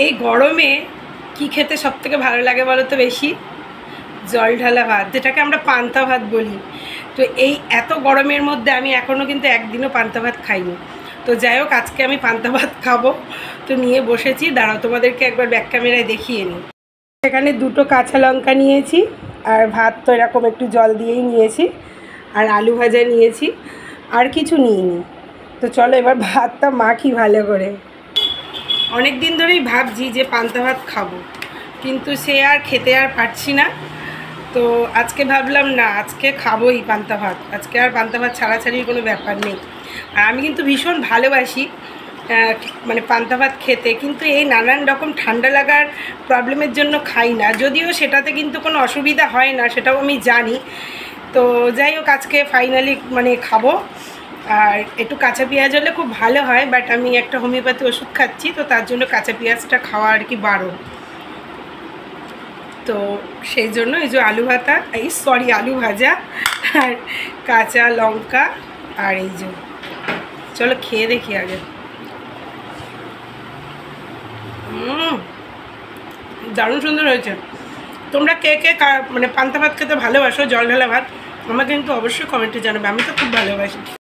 এই গরমে কি খেতে সবথেকে ভালো লাগে বলো তো? বেশি জল ঢালা ভাত, যেটাকে আমরা পান্তা ভাত বলি। তো এই এত গরমের মধ্যে আমি এখনও কিন্তু একদিনও পান্তা ভাত খাইনি। তো যাই হোক, আজকে আমি পান্তা ভাত খাবো, তো নিয়ে বসেছি। দাঁড়াও, তোমাদেরকে একবার ব্যাক ক্যামেরায় দেখিয়ে নিই। এখানে 2টো কাঁচা লঙ্কা নিয়েছি, আর ভাত তো এরকম একটু জল দিয়েই নিয়েছি, আর আলু ভাজা নিয়েছি, আর কিছু নিইনি। তো চলো এবার ভাতটা মাখি ভালো করে। অনেক দিন ধরেই ভাবছি যে পান্তা ভাত খাবো, কিন্তু সে আর খেতে আর পারছি না। তো আজকে ভাবলাম না, আজকে খাবোই পান্তা ভাত। আজকে আর পান্তা ভাত ছাড়াছাড়ির কোনো ব্যাপার নেই। আর আমি কিন্তু ভীষণ ভালোবাসি মানে পান্তা ভাত খেতে, কিন্তু এই নানান রকম ঠান্ডা লাগার প্রবলেমের জন্য খাই না। যদিও সেটাতে কিন্তু কোনো অসুবিধা হয় না, সেটাও আমি জানি। তো যাই হোক, আজকে ফাইনালি মানে খাবো। আর একটু কাঁচা পেঁয়াজ হলে খুব ভালো হয়, বাট আমি একটা হোমিওপ্যাথি ওষুধ খাচ্ছি, তো তার জন্য কাঁচা পেঁয়াজটা খাওয়া আর কি বারণ। তো সেই জন্য এই যে আলু ভাজা আর কাঁচা লঙ্কা, আর এই যে চলো খেয়ে দেখি আগে। দারুণ সুন্দর হয়েছে। তোমরা কে কে মানে পান্তা ভাত খেতে ভালোবাসো, জল ঢালা ভাত, আমাকে কিন্তু অবশ্যই কমেন্টে জানাবে। আমি তো খুব ভালোবাসি।